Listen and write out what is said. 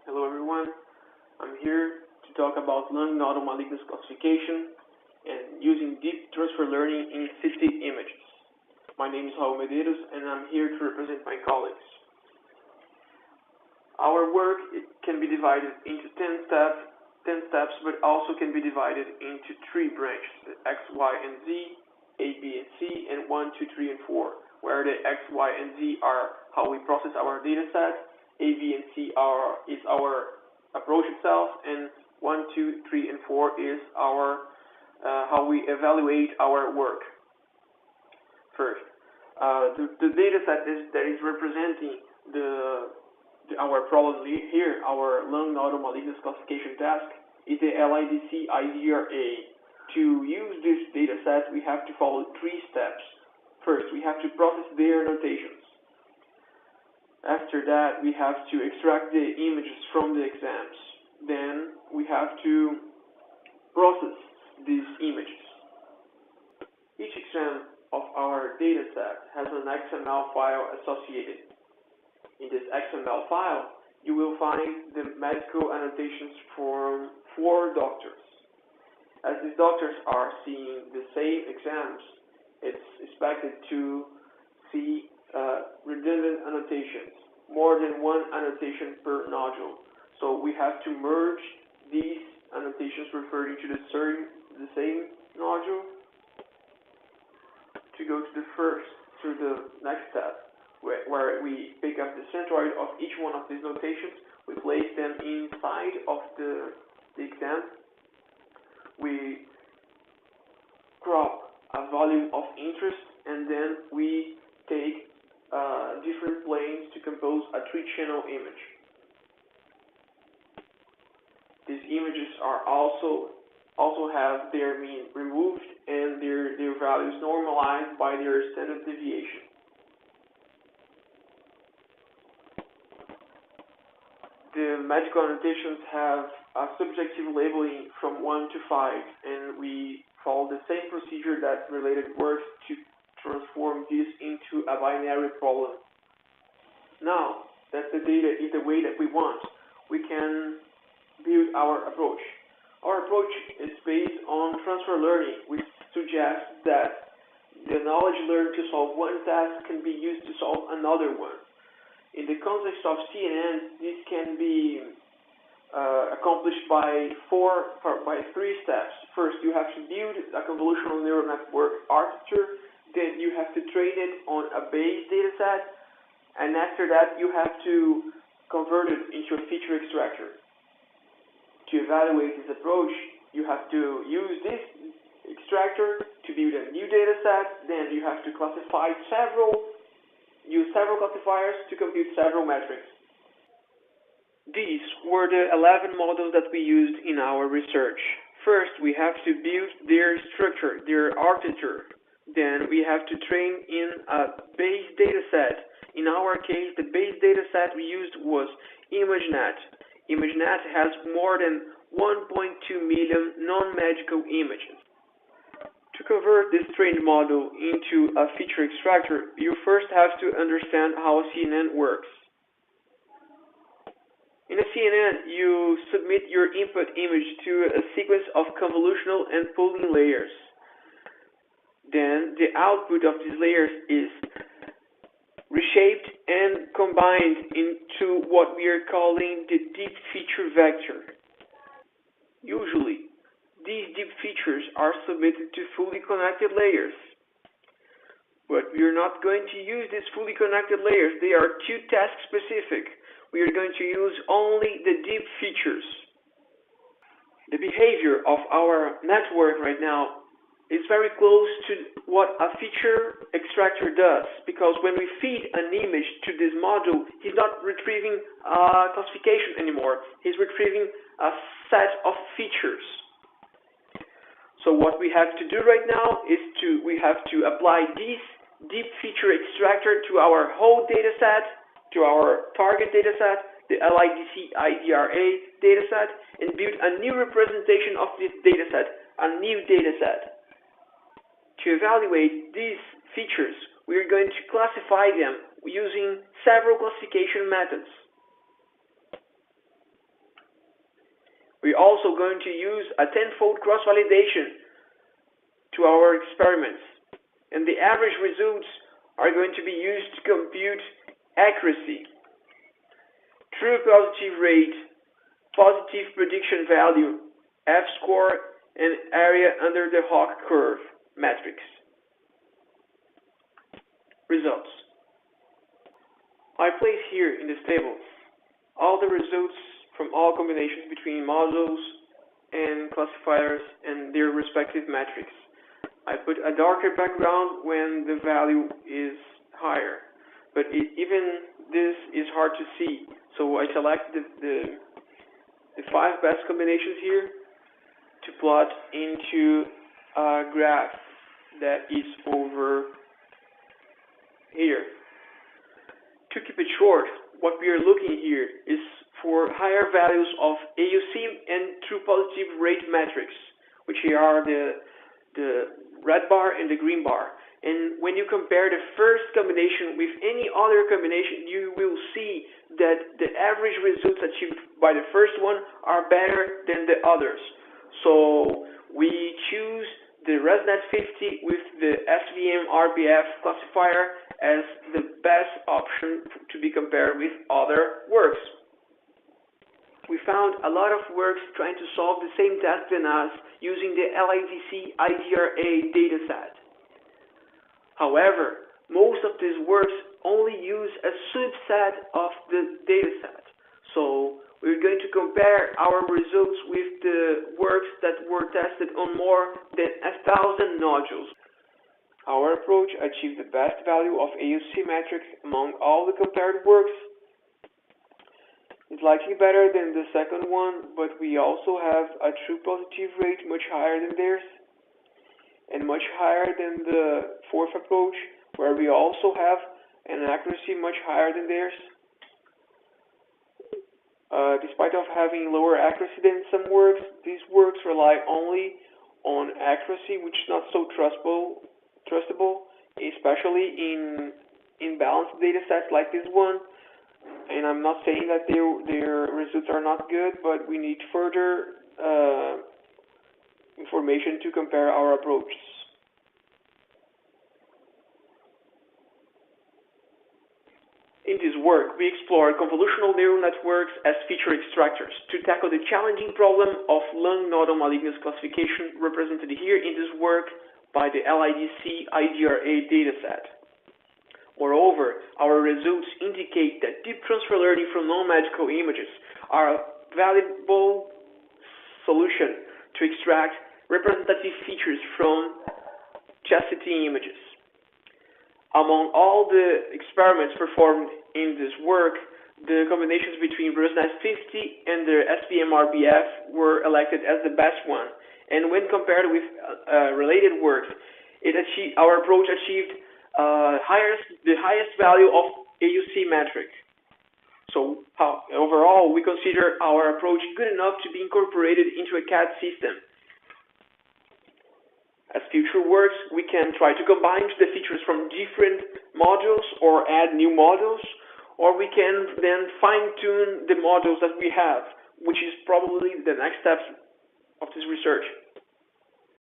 Hello everyone, I'm here to talk about lung nodule malignancy classification and using deep transfer learning in CT images. My name is Raul Medeiros and I'm here to represent my colleagues. Our work can be divided into 10 steps, but also can be divided into 3 branches, X, Y, and Z, A, B, and C, and 1, 2, 3, and 4, where the X, Y, and Z are how we process our data set, A, B, and C is our approach itself, and 1, 2, 3, and 4 is our how we evaluate our work. First, the data set that is representing our problem here, our lung nodule malignancy classification task, is the LIDC IDRI. To use this data set, we have to follow 3 steps. First, we have to process their annotations. After that, we have to extract the images from the exams. Then, we have to process these images. Each exam of our data set has an XML file associated. In this XML file, you will find the medical annotations from 4 doctors. As these doctors are seeing the same exams, it's expected to see redundant annotations, more than 1 annotation per nodule. So we have to merge these annotations referring to the same nodule to go to the next step, where we pick up the centroid of each one of these notations, we place them inside of the exam, we crop a volume of interest, and then we take different planes to compose a 3-channel image. These images are also have their mean removed and their values normalized by their standard deviation. The medical annotations have a subjective labeling from 1 to 5, and we follow the same procedure that related works to transform this into a binary problem. Now that the data is the way that we want, we can build our approach. Our approach is based on transfer learning, which suggests that the knowledge learned to solve one task can be used to solve another one. In the context of CNN, this can be accomplished by 3 steps. First, you have to build a convolutional neural network architecture. Then you have to train it on a base data set. And after that, you have to convert it into a feature extractor. To evaluate this approach, you have to use this extractor to build a new data set. Then you have to use several classifiers to compute several metrics. These were the 11 models that we used in our research. First, we have to build their structure, their architecture. Then we have to train in a base data set. In our case, the base data set we used was ImageNet. ImageNet has more than 1.2 million non-medical images. To convert this trained model into a feature extractor, you first have to understand how a CNN works. In a CNN, you submit your input image to a sequence of convolutional and pooling layers. Then the output of these layers is reshaped and combined into what we are calling the deep feature vector. Usually, these deep features are submitted to fully connected layers. But we are not going to use these fully connected layers. They are too task specific. We are going to use only the deep features. The behavior of our network right now is very close to what a feature extractor does, because when we feed an image to this module, he's not retrieving a classification anymore. He's retrieving a set of features. So what we have to do right now is we have to apply this deep feature extractor to our whole data set, to our target data set, the LIDC IDRI data set, and build a new representation of this data set, a new data set. To evaluate these features, we are going to classify them using several classification methods. We're also going to use a tenfold cross-validation to our experiments, and the average results are going to be used to compute accuracy, true positive rate, positive prediction value, F-score, and area under the Hawk curve metrics. Results. I place here in this table all the results from all combinations between modules and classifiers and their respective metrics. I put a darker background when the value is higher, but even this is hard to see, so I select the 5 best combinations here to plot into a graph that is over here. To keep it short, what we are looking here is for higher values of AUC and true positive rate metrics, which here are the red bar and the green bar. And when you compare the first combination with any other combination, you will see that the average results achieved by the first one are better than the others. So we choose the ResNet 50 with the SVM-RBF classifier as the best option to be compared with other works. We found a lot of works trying to solve the same task than us using the LIDC IDRI dataset. However, most of these works only use a subset of the dataset. So we're going to compare our results with the works that were tested on more than 1,000 nodules. Our approach achieved the best value of AUC metrics among all the compared works. It's likely better than the second one, but we also have a true positive rate much higher than theirs, and much higher than the fourth approach, where we also have an accuracy much higher than theirs. Despite of having lower accuracy than some works, these works rely only on accuracy, which is not so trustable, especially in balanced data sets like this one. And I'm not saying that their results are not good, but we need further information to compare our approaches. In this work, we explored convolutional neural networks as feature extractors to tackle the challenging problem of lung nodal malignancy classification represented here in this work by the LIDC IDRI dataset. Moreover, our results indicate that deep transfer learning from non-medical images are a valuable solution to extract representative features from chest CT images. Among all the experiments performed in this work, the combinations between ResNet 50 and the SVM-RBF were elected as the best one. And when compared with related works, our approach achieved the highest value of AUC metric. So overall, we consider our approach good enough to be incorporated into a CAD system. As future works, we can try to combine the features from different modules or add new modules, or we can then fine-tune the modules that we have, which is probably the next step of this research.